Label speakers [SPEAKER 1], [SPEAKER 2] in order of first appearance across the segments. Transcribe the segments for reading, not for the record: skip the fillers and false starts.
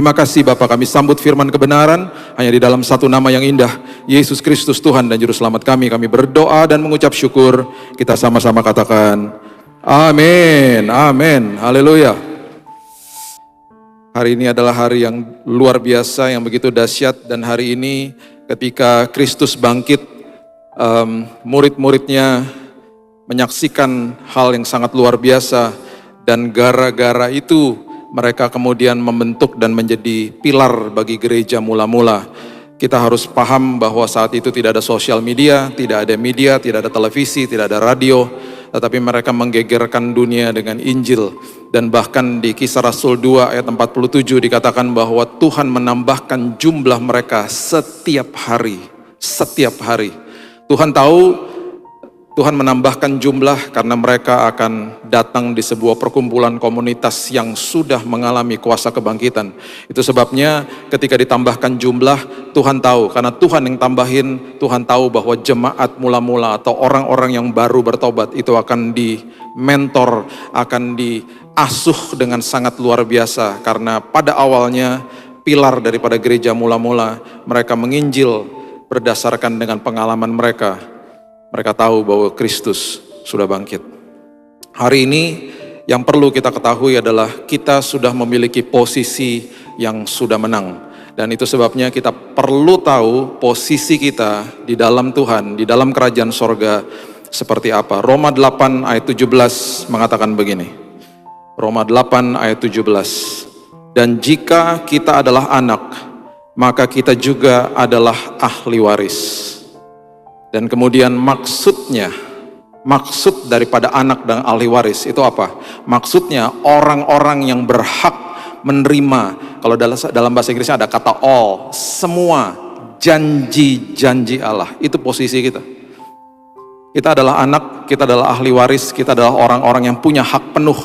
[SPEAKER 1] Terima kasih Bapa, kami sambut firman kebenaran hanya di dalam satu nama yang indah, Yesus Kristus Tuhan dan Juru Selamat kami. Kami berdoa dan mengucap syukur. Kita sama-sama katakan, amin, amin, haleluya. Hari ini adalah hari yang luar biasa, yang begitu dahsyat. Dan hari ini ketika Kristus bangkit, murid-muridnya menyaksikan hal yang sangat luar biasa. Dan gara-gara itu mereka kemudian membentuk dan menjadi pilar bagi gereja mula-mula. Kita harus paham bahwa saat itu tidak ada sosial media, tidak ada televisi, tidak ada radio, tetapi mereka menggegerkan dunia dengan Injil. Dan bahkan di Kisah Rasul 2 ayat 47 dikatakan bahwa Tuhan menambahkan jumlah mereka setiap hari. Setiap hari. Tuhan tahu Tuhan menambahkan jumlah karena mereka akan datang di sebuah perkumpulan komunitas yang sudah mengalami kuasa kebangkitan. Itu sebabnya ketika ditambahkan jumlah, Tuhan tahu, karena Tuhan yang tambahin, Tuhan tahu bahwa jemaat mula-mula atau orang-orang yang baru bertobat itu akan di-mentor, akan diasuh dengan sangat luar biasa. Karena pada awalnya pilar daripada gereja mula-mula, mereka menginjil berdasarkan dengan pengalaman mereka. Mereka tahu bahwa Kristus sudah bangkit. Hari ini yang perlu kita ketahui adalah kita sudah memiliki posisi yang sudah menang. Dan itu sebabnya kita perlu tahu posisi kita di dalam Tuhan, di dalam kerajaan sorga seperti apa. Roma 8 ayat 17 mengatakan begini. Roma 8 ayat 17. Dan jika kita adalah anak, maka kita juga adalah ahli waris. Dan kemudian maksud daripada anak dan ahli waris itu apa? Maksudnya orang-orang yang berhak menerima, kalau dalam bahasa Inggrisnya ada kata all, semua janji-janji Allah. Itu posisi kita. Kita adalah anak, kita adalah ahli waris, kita adalah orang-orang yang punya hak penuh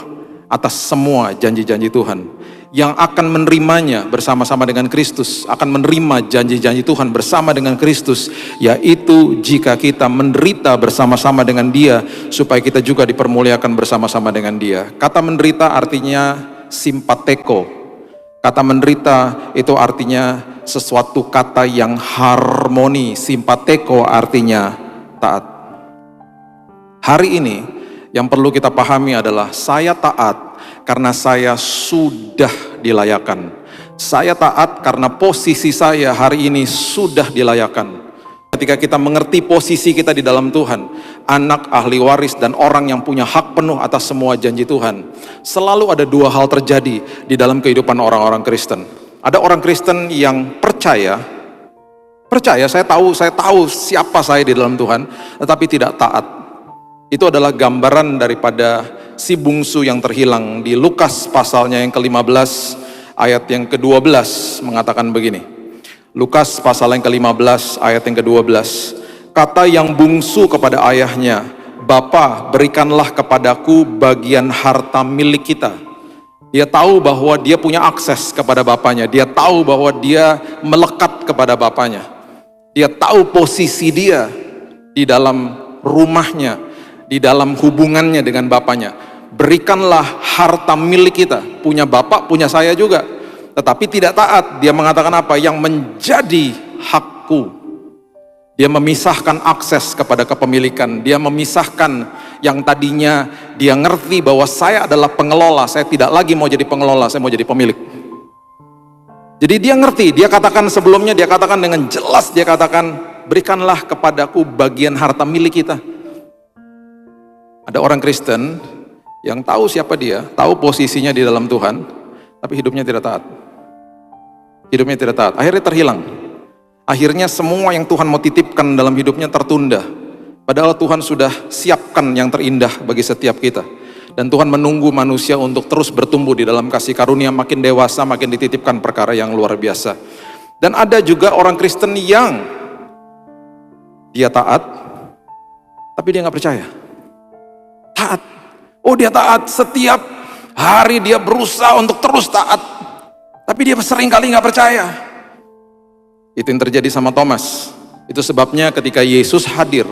[SPEAKER 1] atas semua janji-janji Tuhan. Yang akan menerimanya bersama-sama dengan Kristus, akan menerima janji-janji Tuhan bersama dengan Kristus, yaitu jika kita menderita bersama-sama dengan Dia, supaya kita juga dipermuliakan bersama-sama dengan Dia. Kata menderita artinya simpateko. Kata menderita itu artinya sesuatu kata yang harmoni. Simpateko artinya taat. Hari ini yang perlu kita pahami adalah saya taat karena saya sudah dilayakan. Saya taat karena posisi saya hari ini sudah dilayakan. Ketika kita mengerti posisi kita di dalam Tuhan, anak, ahli waris, dan orang yang punya hak penuh atas semua janji Tuhan, selalu ada dua hal terjadi di dalam kehidupan orang-orang Kristen. Ada orang Kristen yang percaya saya tahu siapa saya di dalam Tuhan, tetapi tidak taat. Itu adalah gambaran daripada si bungsu yang terhilang. Di Lukas pasalnya yang ke-15 ayat yang ke-12 mengatakan begini. Lukas pasal yang ke-15 ayat yang ke-12. Kata yang bungsu kepada ayahnya, Bapa, berikanlah kepadaku bagian harta milik kita. Dia tahu bahwa dia punya akses kepada bapaknya. Dia tahu bahwa dia melekat kepada bapaknya. Dia tahu posisi dia di dalam rumahnya, di dalam hubungannya dengan bapaknya. Berikanlah harta milik kita. Punya bapak, punya saya juga. Tetapi tidak taat. Dia mengatakan apa? Yang menjadi hakku. Dia memisahkan akses kepada kepemilikan. Dia memisahkan yang tadinya dia ngerti bahwa saya adalah pengelola. Saya tidak lagi mau jadi pengelola, saya mau jadi pemilik. Jadi dia ngerti. Dia katakan sebelumnya, dia katakan dengan jelas, dia katakan, berikanlah kepadaku bagian harta milik kita. Ada orang Kristen yang tahu siapa dia, tahu posisinya di dalam Tuhan, tapi hidupnya tidak taat. Hidupnya tidak taat, akhirnya terhilang. Akhirnya semua yang Tuhan mau titipkan dalam hidupnya tertunda. Padahal Tuhan sudah siapkan yang terindah bagi setiap kita. Dan Tuhan menunggu manusia untuk terus bertumbuh di dalam kasih karunia, makin dewasa, makin dititipkan perkara yang luar biasa. Dan ada juga orang Kristen yang dia taat, tapi dia nggak percaya. Taat. Oh, dia taat, setiap hari dia berusaha untuk terus taat. Tapi dia sering kali nggak percaya. Itu yang terjadi sama Thomas. Itu sebabnya ketika Yesus hadir,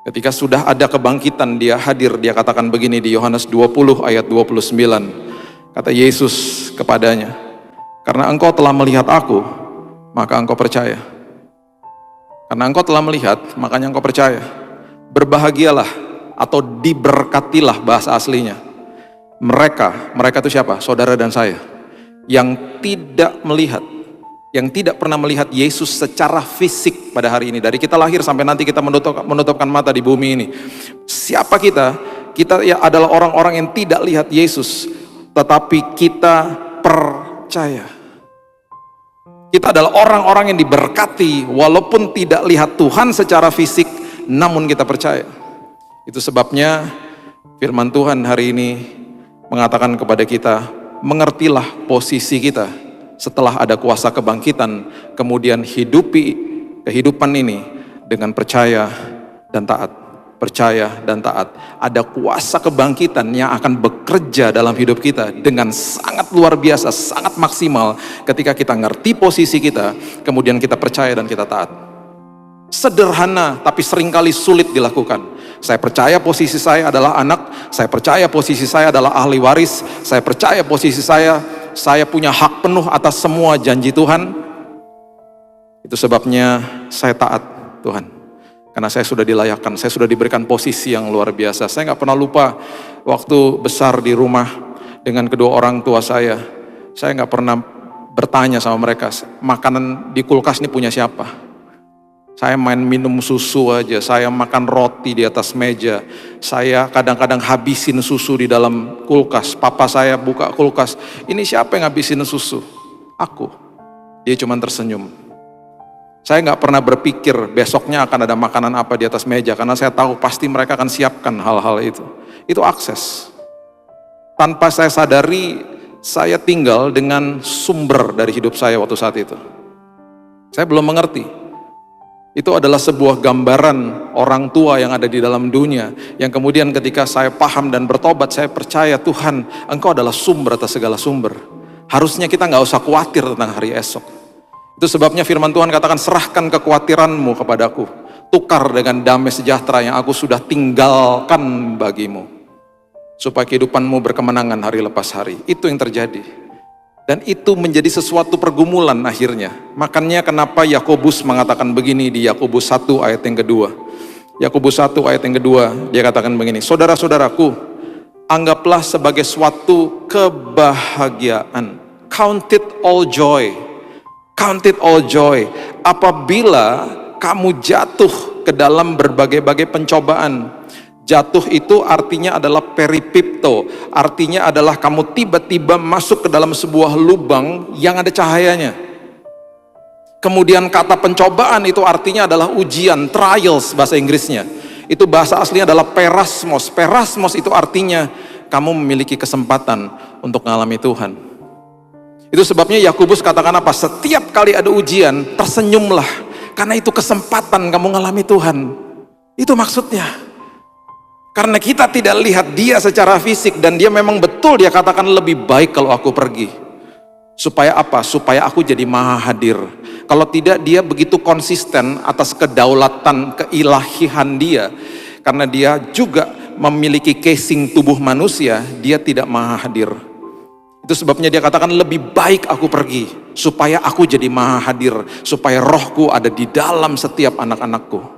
[SPEAKER 1] ketika sudah ada kebangkitan, dia hadir, dia katakan begini di Yohanes 20 ayat 29. Kata Yesus kepadanya, Karena engkau telah melihat aku, maka engkau percaya. Karena engkau telah melihat, makanya engkau percaya. Berbahagialah atau diberkatilah bahasa aslinya. Mereka itu siapa? Saudara dan saya. Yang tidak melihat, yang tidak pernah melihat Yesus secara fisik pada hari ini. Dari kita lahir sampai nanti kita menutupkan mata di bumi ini. Siapa kita? Kita ya adalah orang-orang yang tidak lihat Yesus, tetapi kita percaya. Kita adalah orang-orang yang diberkati walaupun tidak lihat Tuhan secara fisik, namun kita percaya. Itu sebabnya firman Tuhan hari ini mengatakan kepada kita, mengertilah posisi kita setelah ada kuasa kebangkitan, kemudian hidupi kehidupan ini dengan percaya dan taat. Percaya dan taat. Ada kuasa kebangkitan yang akan bekerja dalam hidup kita dengan sangat luar biasa, sangat maksimal ketika kita ngerti posisi kita, kemudian kita percaya dan kita taat. Sederhana tapi seringkali sulit dilakukan. Saya percaya posisi saya adalah anak, saya percaya posisi saya adalah ahli waris, saya percaya posisi saya punya hak penuh atas semua janji Tuhan. Itu sebabnya saya taat Tuhan. Karena saya sudah dilayakkan, saya sudah diberikan posisi yang luar biasa. Saya nggak pernah lupa waktu besar di rumah dengan kedua orang tua saya nggak pernah bertanya sama mereka, makanan di kulkas ini punya siapa? Saya main minum susu aja, saya makan roti di atas meja, saya kadang-kadang habisin susu di dalam kulkas. Papa saya buka kulkas, ini siapa yang habisin susu? Aku. Dia cuma tersenyum. Saya nggak pernah berpikir besoknya akan ada makanan apa di atas meja, karena saya tahu pasti mereka akan siapkan hal-hal itu. Itu akses. Tanpa saya sadari, saya tinggal dengan sumber dari hidup saya waktu saat itu. Saya belum mengerti. Itu adalah sebuah gambaran orang tua yang ada di dalam dunia, yang kemudian ketika saya paham dan bertobat, saya percaya Tuhan, Engkau adalah sumber atas segala sumber. Harusnya kita nggak usah khawatir tentang hari esok. Itu sebabnya firman Tuhan katakan, serahkan kekhawatiranmu kepadaku, tukar dengan damai sejahtera yang aku sudah tinggalkan bagimu, supaya kehidupanmu berkemenangan hari lepas hari. Itu yang terjadi. Dan itu menjadi sesuatu pergumulan akhirnya. Makanya kenapa Yakobus mengatakan begini di Yakobus 1 ayat yang kedua. Yakobus 1 ayat yang kedua, dia katakan begini, saudara-saudaraku, anggaplah sebagai suatu kebahagiaan. Count it all joy. Count it all joy apabila kamu jatuh ke dalam berbagai-bagai pencobaan. Jatuh itu artinya adalah peripipto, artinya adalah kamu tiba-tiba masuk ke dalam sebuah lubang yang ada cahayanya. Kemudian kata pencobaan itu artinya adalah ujian, trials bahasa Inggrisnya. Itu bahasa aslinya adalah perasmos. Perasmos itu artinya kamu memiliki kesempatan untuk mengalami Tuhan. Itu sebabnya Yakobus katakan apa? Setiap kali ada ujian, tersenyumlah. Karena itu kesempatan kamu mengalami Tuhan. Itu maksudnya. Karena kita tidak lihat dia secara fisik, dan dia memang betul, dia katakan lebih baik kalau aku pergi. Supaya apa? Supaya aku jadi maha hadir. Kalau tidak, dia begitu konsisten atas kedaulatan, keilahian dia. Karena dia juga memiliki casing tubuh manusia, dia tidak maha hadir. Itu sebabnya dia katakan lebih baik aku pergi, supaya aku jadi maha hadir, supaya rohku ada di dalam setiap anak-anakku.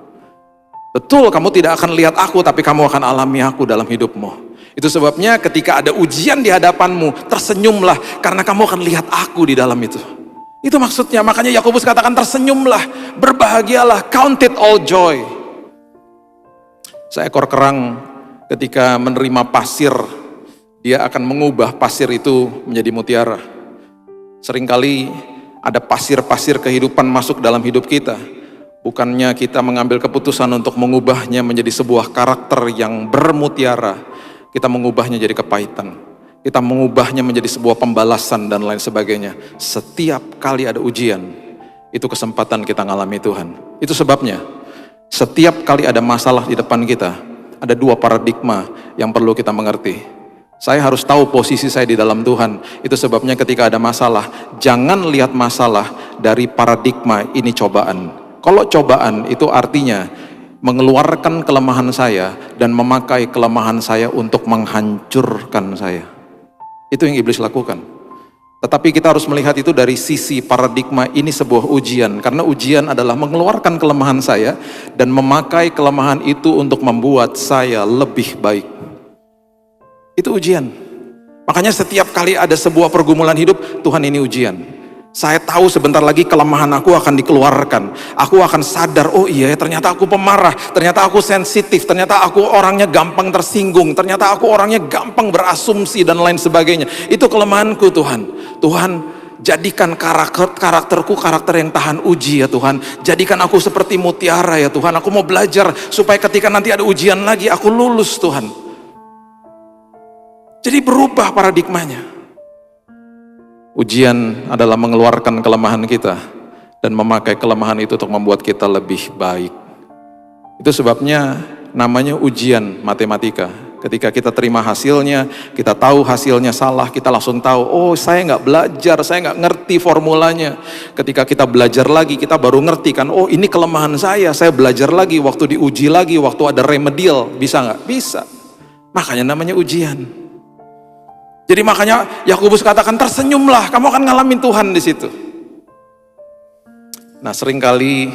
[SPEAKER 1] Betul, kamu tidak akan lihat aku, tapi kamu akan alami aku dalam hidupmu. Itu sebabnya ketika ada ujian di hadapanmu, tersenyumlah, karena kamu akan lihat aku di dalam itu. Itu maksudnya, makanya Yakobus katakan tersenyumlah, berbahagialah, count it all joy. Seekor kerang ketika menerima pasir, dia akan mengubah pasir itu menjadi mutiara. Seringkali ada pasir-pasir kehidupan masuk dalam hidup kita. Bukannya kita mengambil keputusan untuk mengubahnya menjadi sebuah karakter yang bermutiara, kita mengubahnya jadi kepahitan. Kita mengubahnya menjadi sebuah pembalasan dan lain sebagainya. Setiap kali ada ujian, itu kesempatan kita ngalami Tuhan. Itu sebabnya, setiap kali ada masalah di depan kita, ada dua paradigma yang perlu kita mengerti. Saya harus tahu posisi saya di dalam Tuhan. Itu sebabnya ketika ada masalah, jangan lihat masalah dari paradigma ini cobaan. Kalau cobaan itu artinya mengeluarkan kelemahan saya dan memakai kelemahan saya untuk menghancurkan saya. Itu yang iblis lakukan. Tetapi kita harus melihat itu dari sisi paradigma ini sebuah ujian. Karena ujian adalah mengeluarkan kelemahan saya dan memakai kelemahan itu untuk membuat saya lebih baik. Itu ujian. Makanya setiap kali ada sebuah pergumulan hidup, Tuhan ini ujian. Saya tahu sebentar lagi kelemahan aku akan dikeluarkan. Aku akan sadar, oh iya ternyata aku pemarah, ternyata aku sensitif, ternyata aku orangnya gampang tersinggung, ternyata aku orangnya gampang berasumsi dan lain sebagainya. Itu kelemahanku Tuhan. Tuhan, jadikan karakterku karakter yang tahan uji ya Tuhan. Jadikan aku seperti mutiara ya Tuhan. Aku mau belajar supaya ketika nanti ada ujian lagi aku lulus Tuhan. Jadi berubah paradigmanya. Ujian adalah mengeluarkan kelemahan kita dan memakai kelemahan itu untuk membuat kita lebih baik. Itu sebabnya namanya ujian matematika. Ketika kita terima hasilnya, kita tahu hasilnya salah, kita langsung tahu, oh saya nggak belajar, saya nggak ngerti formulanya. Ketika kita belajar lagi, kita baru ngerti kan, oh ini kelemahan saya belajar lagi, waktu diuji lagi, waktu ada remedial, bisa nggak? Bisa. Makanya namanya ujian. Jadi makanya Yakobus katakan tersenyumlah, kamu akan ngalamin Tuhan di situ. Nah seringkali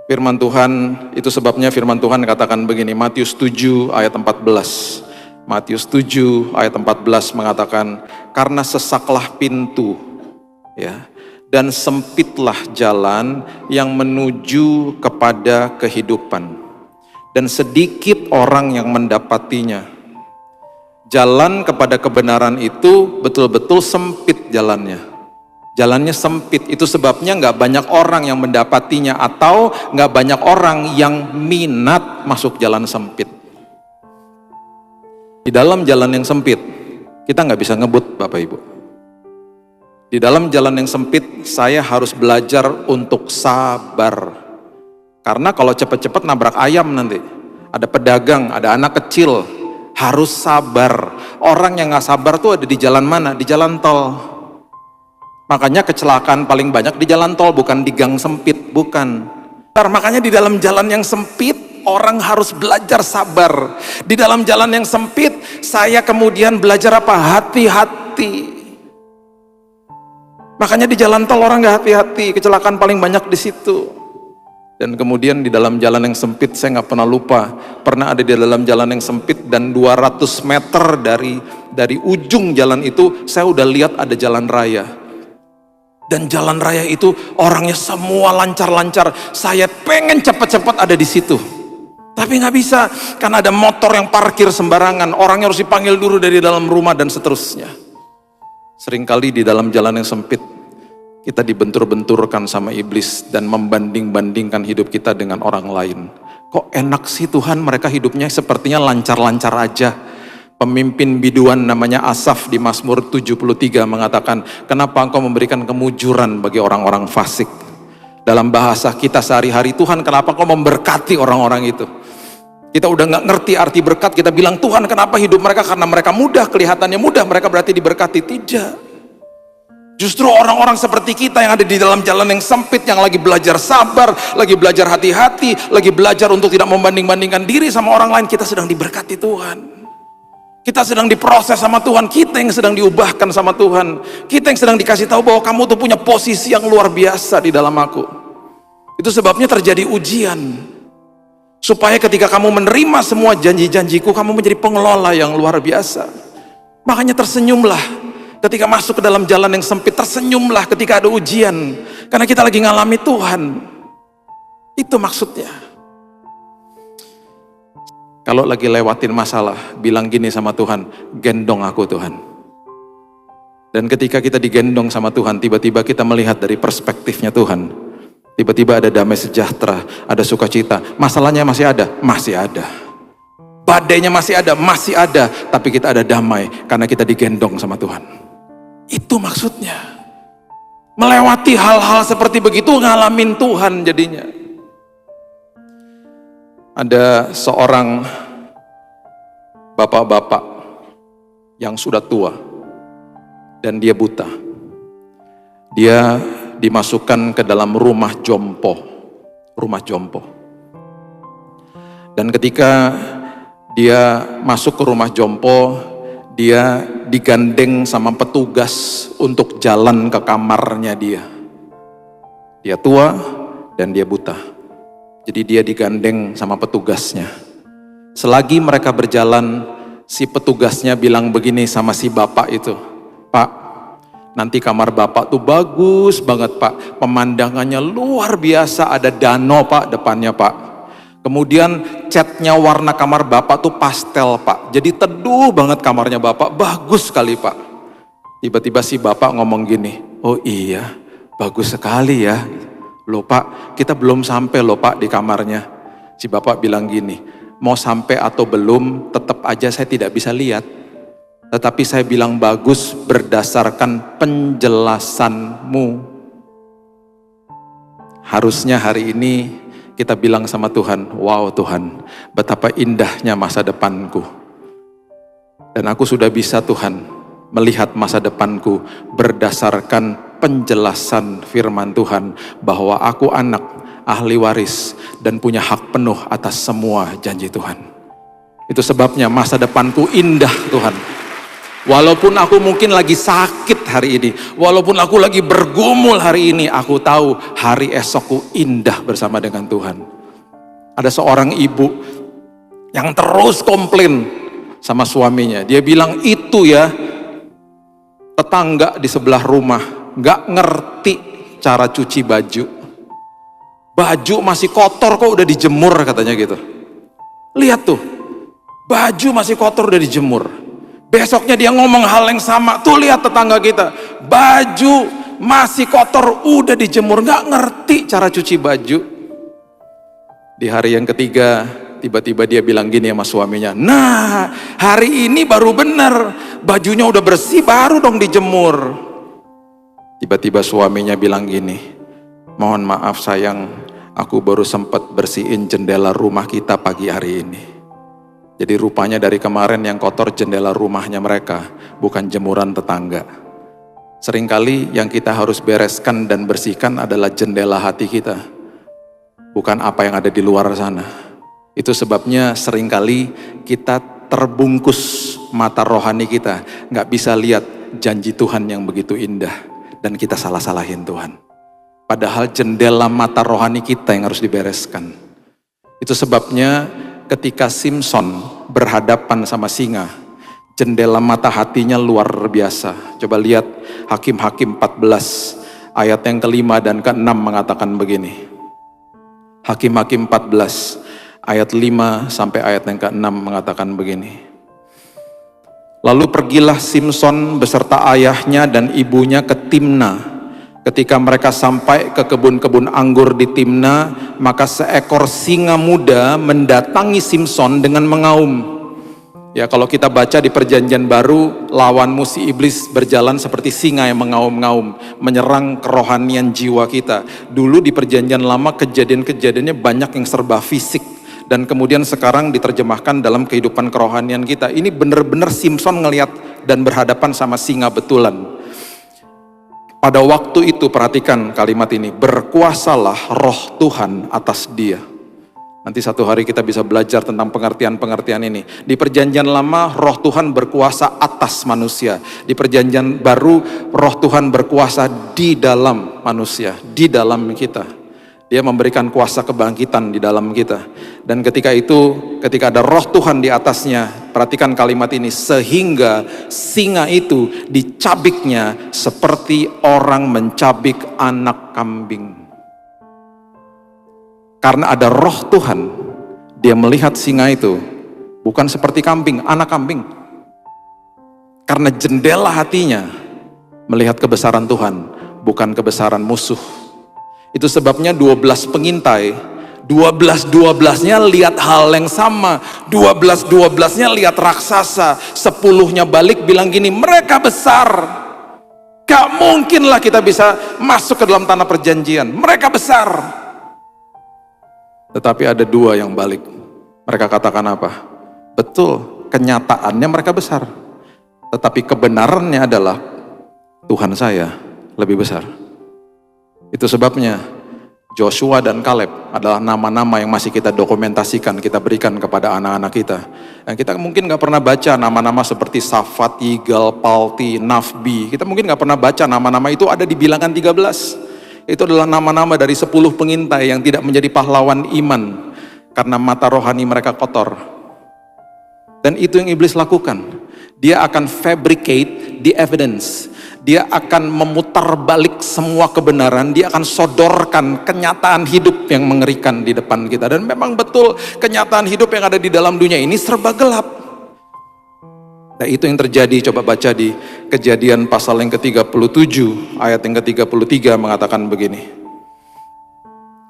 [SPEAKER 1] firman Tuhan, itu sebabnya firman Tuhan katakan begini, Matius 7 ayat 14. Matius 7 ayat 14 mengatakan, karena sesaklah pintu, ya, dan sempitlah jalan yang menuju kepada kehidupan, dan sedikit orang yang mendapatinya. Jalan kepada kebenaran itu betul-betul sempit jalannya. Jalannya sempit, itu sebabnya nggak banyak orang yang mendapatinya atau nggak banyak orang yang minat masuk jalan sempit. Di dalam jalan yang sempit, kita nggak bisa ngebut Bapak Ibu. Di dalam jalan yang sempit, saya harus belajar untuk sabar. Karena kalau cepat-cepat nabrak ayam nanti, ada pedagang, ada anak kecil, harus sabar. Orang yang nggak sabar tuh ada di jalan mana? Di jalan tol. Makanya kecelakaan paling banyak di jalan tol, bukan di gang sempit, bukan. Makanya di dalam jalan yang sempit, orang harus belajar sabar. Di dalam jalan yang sempit, saya kemudian belajar apa? Hati-hati. Makanya di jalan tol orang nggak hati-hati, kecelakaan paling banyak di situ. Dan kemudian di dalam jalan yang sempit, saya nggak pernah lupa, pernah ada di dalam jalan yang sempit dan 200 meter dari ujung jalan itu, saya udah lihat ada jalan raya. Dan jalan raya itu orangnya semua lancar-lancar, saya pengen cepat-cepat ada di situ. Tapi nggak bisa, karena ada motor yang parkir sembarangan, orangnya harus dipanggil dulu dari dalam rumah dan seterusnya. Seringkali di dalam jalan yang sempit, kita dibentur-benturkan sama iblis dan membanding-bandingkan hidup kita dengan orang lain. Kok enak sih Tuhan, mereka hidupnya sepertinya lancar-lancar aja. Pemimpin biduan namanya Asaf di Mazmur 73 mengatakan, kenapa engkau memberikan kemujuran bagi orang-orang fasik? Dalam bahasa kita sehari-hari, Tuhan kenapa engkau memberkati orang-orang itu? Kita udah nggak ngerti arti berkat, kita bilang Tuhan kenapa hidup mereka, karena mereka mudah, kelihatannya mudah, mereka berarti diberkati. Tidak. Justru orang-orang seperti kita yang ada di dalam jalan yang sempit, yang lagi belajar sabar, lagi belajar hati-hati, lagi belajar untuk tidak membanding-bandingkan diri sama orang lain, kita sedang diberkati Tuhan. Kita sedang diproses sama Tuhan, kita yang sedang diubahkan sama Tuhan. Kita yang sedang dikasih tahu bahwa kamu tuh punya posisi yang luar biasa di dalam aku. Itu sebabnya terjadi ujian. Supaya ketika kamu menerima semua janji-janjiku, kamu menjadi pengelola yang luar biasa. Makanya tersenyumlah. Ketika masuk ke dalam jalan yang sempit, tersenyumlah ketika ada ujian. Karena kita lagi ngalami Tuhan. Itu maksudnya. Kalau lagi lewatin masalah, bilang gini sama Tuhan, gendong aku Tuhan. Dan ketika kita digendong sama Tuhan, tiba-tiba kita melihat dari perspektifnya Tuhan. Tiba-tiba ada damai sejahtera, ada sukacita. Masalahnya masih ada? Masih ada. Badainya masih ada, tapi kita ada damai karena kita digendong sama Tuhan. Itu maksudnya. Melewati hal-hal seperti begitu, ngalamin Tuhan jadinya. Ada seorang bapak-bapak yang sudah tua dan dia buta. Dia dimasukkan ke dalam rumah jompo. Dan ketika dia masuk ke rumah jompo, dia digandeng sama petugas untuk jalan ke kamarnya dia. Dia tua dan dia buta. Jadi dia digandeng sama petugasnya. Selagi mereka berjalan, si petugasnya bilang begini sama si bapak itu, "Pak, nanti kamar bapak tuh bagus banget Pak. Pemandangannya luar biasa, ada danau Pak depannya Pak. Kemudian catnya warna kamar bapak tuh pastel Pak. Jadi teduh banget kamarnya bapak, bagus sekali Pak." Tiba-tiba si bapak ngomong gini, "Oh iya, bagus sekali ya. Loh Pak, kita belum sampai loh Pak di kamarnya." Si bapak bilang gini, "Mau sampai atau belum, tetap aja saya tidak bisa lihat. Tetapi saya bilang bagus berdasarkan penjelasanmu." Harusnya hari ini kita bilang sama Tuhan, "Wow Tuhan, betapa indahnya masa depanku. Dan aku sudah bisa Tuhan melihat masa depanku berdasarkan penjelasan firman Tuhan bahwa aku anak ahli waris dan punya hak penuh atas semua janji Tuhan." Itu sebabnya masa depanku indah Tuhan. Walaupun aku mungkin lagi sakit hari ini, walaupun aku lagi bergumul hari ini, aku tahu hari esokku indah bersama dengan Tuhan. Ada seorang ibu yang terus komplain sama suaminya. Dia bilang, "Itu ya tetangga di sebelah rumah gak ngerti cara cuci baju. Baju masih kotor kok udah dijemur," katanya gitu. Lihat tuh, baju masih kotor udah dijemur. Besoknya dia ngomong hal yang sama. Tuh lihat tetangga kita, baju masih kotor udah dijemur, gak ngerti cara cuci baju. Di hari yang ketiga, tiba-tiba dia bilang gini sama suaminya, "Nah, hari ini baru bener, bajunya udah bersih baru dong dijemur." Tiba-tiba suaminya bilang gini, "Mohon maaf sayang, aku baru sempat bersihin jendela rumah kita pagi hari ini." Jadi rupanya dari kemarin yang kotor jendela rumahnya mereka, bukan jemuran tetangga. Seringkali yang kita harus bereskan dan bersihkan adalah jendela hati kita, bukan apa yang ada di luar sana. Itu sebabnya seringkali kita terbungkus mata rohani kita, nggak bisa lihat janji Tuhan yang begitu indah, dan kita salah-salahin Tuhan. Padahal jendela mata rohani kita yang harus dibereskan. Itu sebabnya ketika Simson berhadapan sama singa, jendela mata hatinya luar biasa. Coba lihat Hakim-Hakim 14 ayat yang ke-5 dan ke-6 mengatakan begini. Hakim-Hakim 14 ayat 5 sampai ayat yang ke-6 mengatakan begini. "Lalu pergilah Simson beserta ayahnya dan ibunya ke Timna. Ketika mereka sampai ke kebun-kebun anggur di Timna, maka seekor singa muda mendatangi Simson dengan mengaum." Ya, kalau kita baca di Perjanjian Baru, lawanmu si iblis berjalan seperti singa yang mengaum-ngaum, menyerang kerohanian jiwa kita. Dulu di Perjanjian Lama kejadian-kejadiannya banyak yang serba fisik, dan kemudian sekarang diterjemahkan dalam kehidupan kerohanian kita. Ini benar-benar Simson ngelihat dan berhadapan sama singa betulan. Pada waktu itu, perhatikan kalimat ini, berkuasalah roh Tuhan atas dia. Nanti satu hari kita bisa belajar tentang pengertian-pengertian ini. Di Perjanjian Lama, roh Tuhan berkuasa atas manusia. Di Perjanjian Baru, roh Tuhan berkuasa di dalam manusia, di dalam kita. Dia memberikan kuasa kebangkitan di dalam kita. Dan ketika itu, ketika ada roh Tuhan di atasnya, perhatikan kalimat ini, sehingga singa itu dicabiknya seperti orang mencabik anak kambing. Karena ada roh Tuhan, dia melihat singa itu bukan seperti kambing, anak kambing. Karena jendela hatinya melihat kebesaran Tuhan, bukan kebesaran musuh. Itu sebabnya 12 pengintai, 12-12-nya lihat hal yang sama, 12-12-nya lihat raksasa, 10-nya balik bilang gini, mereka besar, gak mungkinlah kita bisa masuk ke dalam tanah perjanjian, mereka besar. Tetapi ada 2 yang balik, mereka katakan apa? Betul, kenyataannya mereka besar, tetapi kebenarannya adalah Tuhan saya lebih besar. Itu sebabnya Joshua dan Kaleb adalah nama-nama yang masih kita dokumentasikan, kita berikan kepada anak-anak kita. Dan kita mungkin nggak pernah baca nama-nama seperti Safat, Yigal, Palti, Nafbi. Kita mungkin nggak pernah baca nama-nama itu ada di Bilangan 13. Itu adalah nama-nama dari 10 pengintai yang tidak menjadi pahlawan iman karena mata rohani mereka kotor. Dan itu yang iblis lakukan. Dia akan fabricate the evidence. Dia akan memutar balik semua kebenaran. Dia akan sodorkan kenyataan hidup yang mengerikan di depan kita. Dan memang betul kenyataan hidup yang ada di dalam dunia ini serba gelap. Nah itu yang terjadi. Coba baca di Kejadian pasal yang ke-37 ayat yang ke-33 mengatakan begini.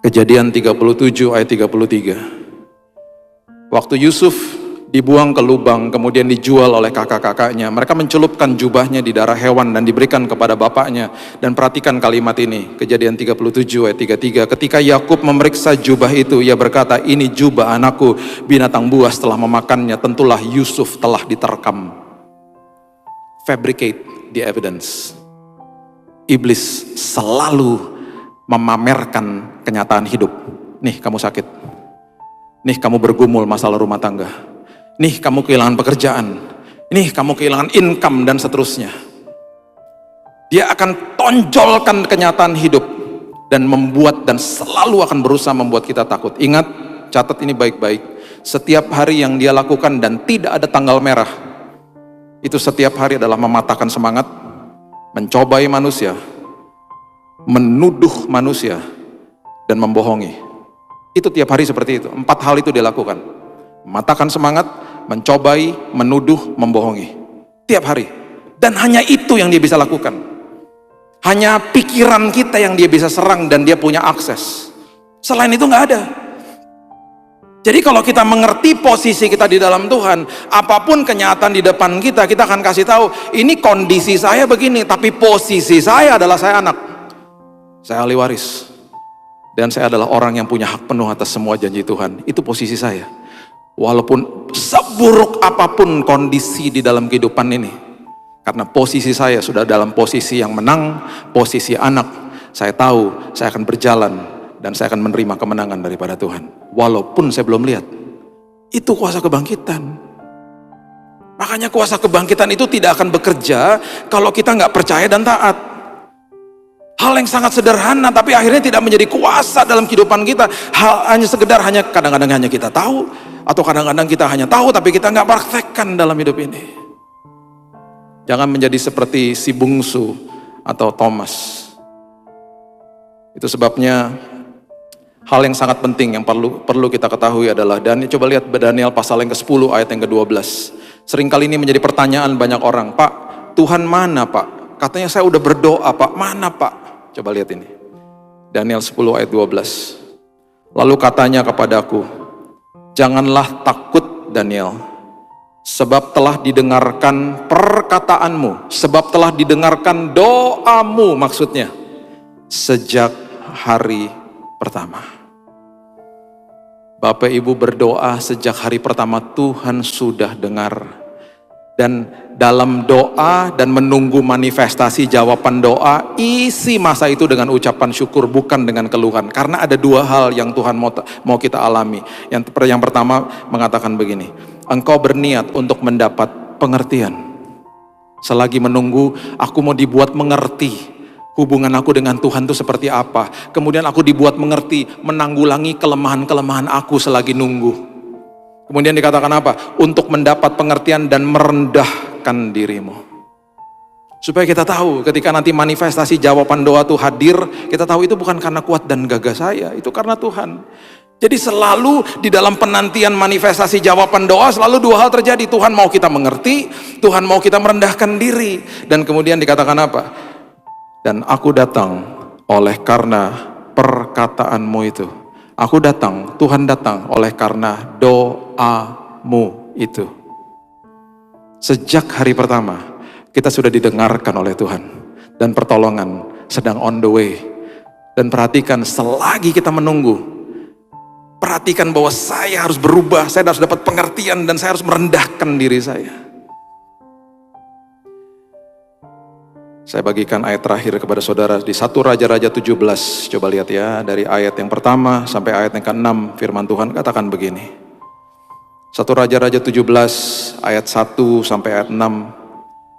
[SPEAKER 1] Kejadian 37 ayat 33. Waktu Yusuf dibuang ke lubang, kemudian dijual oleh kakak-kakaknya. Mereka mencelupkan jubahnya di darah hewan dan diberikan kepada bapaknya. Dan perhatikan kalimat ini, Kejadian 37 ayat 33. Ketika Yakub memeriksa jubah itu, ia berkata, ini jubah anakku, binatang buas telah memakannya, tentulah Yusuf telah diterkam. Fabricate the evidence. Iblis selalu memamerkan kenyataan hidup. Nih kamu sakit. Nih kamu bergumul masalah rumah tangga. Nih kamu kehilangan pekerjaan, nih kamu kehilangan income dan seterusnya. Dia akan tonjolkan kenyataan hidup dan membuat dan selalu akan berusaha membuat kita takut. Ingat, catat ini baik-baik. Setiap hari yang dia lakukan dan tidak ada tanggal merah, itu setiap hari adalah mematahkan semangat, mencobai manusia, menuduh manusia, dan membohongi. Itu tiap hari seperti itu. 4 hal itu dia lakukan. Mematahkan semangat, mencobai, menuduh, membohongi. Tiap hari. Dan hanya itu yang dia bisa lakukan. Hanya pikiran kita yang dia bisa serang dan dia punya akses. Selain itu nggak ada. Jadi kalau kita mengerti posisi kita di dalam Tuhan, apapun kenyataan di depan kita, kita akan kasih tahu, ini kondisi saya begini, tapi posisi saya adalah saya anak. Saya ahli waris. Dan saya adalah orang yang punya hak penuh atas semua janji Tuhan. Itu posisi saya. Walaupun seburuk apapun kondisi di dalam kehidupan ini, karena posisi saya sudah dalam posisi yang menang, posisi anak, saya tahu saya akan berjalan dan saya akan menerima kemenangan daripada Tuhan. Walaupun saya belum lihat. Itu kuasa kebangkitan. Makanya kuasa kebangkitan itu tidak akan bekerja kalau kita nggak percaya dan taat. Hal yang sangat sederhana tapi akhirnya tidak menjadi kuasa dalam kehidupan kita. Hanya sekedar kadang-kadang hanya kita tahu, atau kadang-kadang kita hanya tahu tapi kita nggak praktekkan dalam hidup ini. Jangan menjadi seperti si bungsu atau Thomas. Itu sebabnya hal yang sangat penting yang perlu kita ketahui adalah, dan coba lihat Daniel pasal yang ke-10 ayat yang ke-12. Seringkali ini menjadi pertanyaan banyak orang, Pak, Tuhan mana Pak? Katanya saya udah berdoa Pak, mana Pak? Coba lihat ini. Daniel 10 ayat 12. Lalu katanya kepadaku, janganlah takut Daniel, sebab telah didengarkan perkataanmu, sebab telah didengarkan doamu, maksudnya sejak hari pertama. Bapak Ibu berdoa sejak hari pertama, Tuhan sudah dengar. Dan dalam doa dan menunggu manifestasi jawaban doa, isi masa itu dengan ucapan syukur, bukan dengan keluhan. Karena ada 2 hal yang Tuhan mau kita alami. Yang pertama mengatakan begini, engkau berniat untuk mendapat pengertian. Selagi menunggu, aku mau dibuat mengerti hubungan aku dengan Tuhan itu seperti apa. Kemudian aku dibuat mengerti, menanggulangi kelemahan-kelemahan aku selagi nunggu. Kemudian dikatakan apa? Untuk mendapat pengertian dan merendahkan dirimu. Supaya kita tahu ketika nanti manifestasi jawaban doa itu hadir, kita tahu itu bukan karena kuat dan gagah saya, itu karena Tuhan. Jadi selalu di dalam penantian manifestasi jawaban doa, selalu 2 hal terjadi. Tuhan mau kita mengerti, Tuhan mau kita merendahkan diri. Dan kemudian dikatakan apa? Dan aku datang oleh karena perkataanmu itu. Aku datang, Tuhan datang oleh karena doamu itu. Sejak hari pertama, kita sudah didengarkan oleh Tuhan. Dan pertolongan sedang on the way. Dan perhatikan, selagi kita menunggu, perhatikan bahwa saya harus berubah, saya harus dapat pengertian, dan saya harus merendahkan diri saya. Saya bagikan ayat terakhir kepada saudara di 1 Raja-Raja 17. Coba lihat ya, dari ayat yang pertama sampai ayat yang ke-6, firman Tuhan katakan begini. 1 Raja-Raja 17 ayat 1 sampai ayat 6.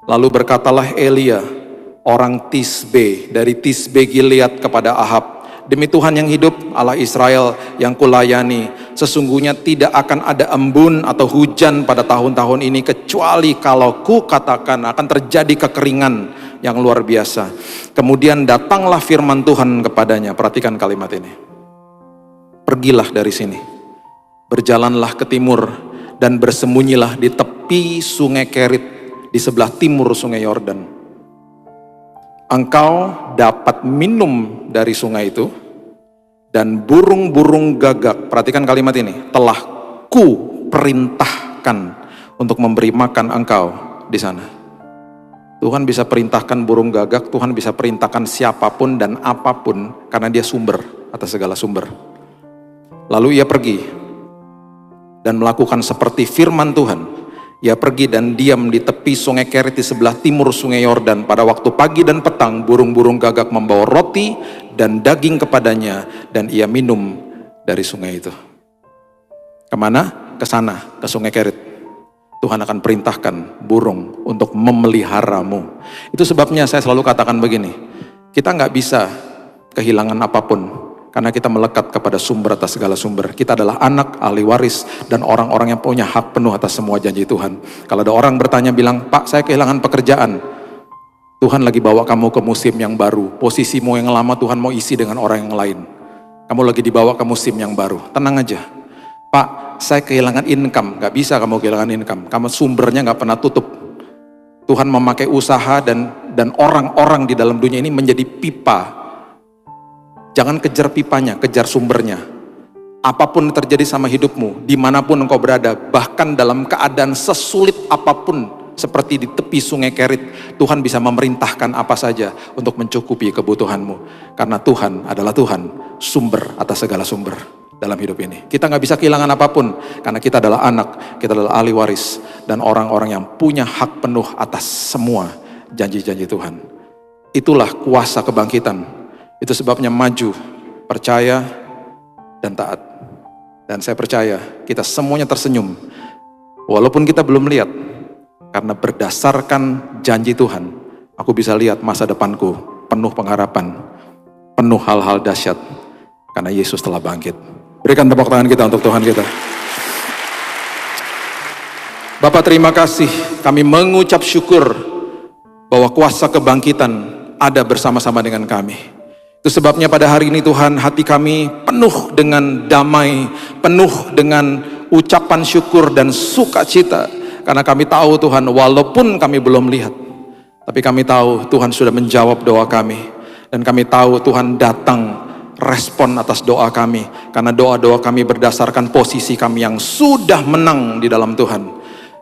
[SPEAKER 1] Lalu berkatalah Elia, orang Tisbe, dari Tisbe Gilead kepada Ahab, demi Tuhan yang hidup, Allah Israel yang kulayani, sesungguhnya tidak akan ada embun atau hujan pada tahun-tahun ini, kecuali kalau ku katakan akan terjadi kekeringan yang luar biasa. Kemudian datanglah firman Tuhan kepadanya. Perhatikan kalimat ini. Pergilah dari sini, berjalanlah ke timur, dan bersembunyilah di tepi sungai Kerit, di sebelah timur sungai Yordan. Engkau dapat minum dari sungai itu, dan burung-burung gagak, perhatikan kalimat ini, telah ku perintahkan untuk memberi makan engkau di sana. Tuhan bisa perintahkan burung gagak, Tuhan bisa perintahkan siapapun dan apapun, karena dia sumber atas segala sumber. Lalu ia pergi dan melakukan seperti firman Tuhan. Ia pergi dan diam di tepi sungai Kerit di sebelah timur sungai Yordan. Pada waktu pagi dan petang, burung-burung gagak membawa roti dan daging kepadanya, dan ia minum dari sungai itu. Kemana? Ke sana, ke sungai Kerit. Tuhan akan perintahkan burung untuk memeliharamu. Itu sebabnya saya selalu katakan begini, kita nggak bisa kehilangan apapun, karena kita melekat kepada sumber atas segala sumber. Kita adalah anak, ahli waris, dan orang-orang yang punya hak penuh atas semua janji Tuhan. Kalau ada orang bertanya bilang, Pak, saya kehilangan pekerjaan. Tuhan lagi bawa kamu ke musim yang baru. Posisimu yang lama Tuhan mau isi dengan orang yang lain. Kamu lagi dibawa ke musim yang baru. Tenang aja. Pak, saya kehilangan income. Gak bisa kamu kehilangan income. Kamu sumbernya gak pernah tutup. Tuhan memakai usaha dan orang-orang di dalam dunia ini menjadi pipa. Jangan kejar pipanya, kejar sumbernya. Apapun yang terjadi sama hidupmu, dimanapun engkau berada, bahkan dalam keadaan sesulit apapun, seperti di tepi sungai Kerit, Tuhan bisa memerintahkan apa saja untuk mencukupi kebutuhanmu. Karena Tuhan adalah Tuhan, sumber atas segala sumber dalam hidup ini. Kita nggak bisa kehilangan apapun, karena kita adalah anak, kita adalah ahli waris, dan orang-orang yang punya hak penuh atas semua janji-janji Tuhan. Itulah kuasa kebangkitan. Itu sebabnya maju, percaya, dan taat. Dan saya percaya kita semuanya tersenyum, walaupun kita belum lihat, karena berdasarkan janji Tuhan, aku bisa lihat masa depanku penuh pengharapan, penuh hal-hal dahsyat, karena Yesus telah bangkit. Berikan tepuk tangan kita untuk Tuhan kita. Bapak, terima kasih, kami mengucap syukur bahwa kuasa kebangkitan ada bersama-sama dengan kami. Itu sebabnya pada hari ini Tuhan, hati kami penuh dengan damai, penuh dengan ucapan syukur dan sukacita. Karena kami tahu Tuhan, walaupun kami belum lihat, tapi kami tahu Tuhan sudah menjawab doa kami. Dan kami tahu Tuhan datang respon atas doa kami. Karena doa-doa kami berdasarkan posisi kami yang sudah menang di dalam Tuhan.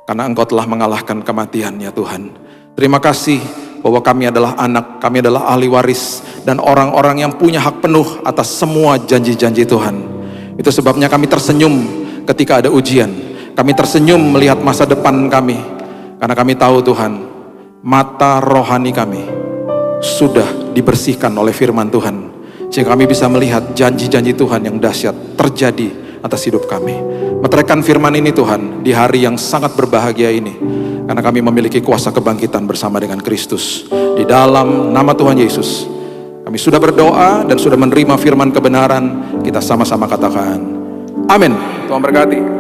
[SPEAKER 1] Karena Engkau telah mengalahkan kematian ya Tuhan. Terima kasih bahwa kami adalah anak, kami adalah ahli waris, dan orang-orang yang punya hak penuh atas semua janji-janji Tuhan. Itu sebabnya kami tersenyum ketika ada ujian. Kami tersenyum melihat masa depan kami, karena kami tahu Tuhan, mata rohani kami sudah dibersihkan oleh firman Tuhan, sehingga kami bisa melihat janji-janji Tuhan yang dahsyat terjadi atas hidup kami. Meteraikan firman ini Tuhan, di hari yang sangat berbahagia ini, karena kami memiliki kuasa kebangkitan bersama dengan Kristus. Di dalam nama Tuhan Yesus, kami sudah berdoa dan sudah menerima firman kebenaran. Kita sama-sama katakan, amin. Tuhan berkati.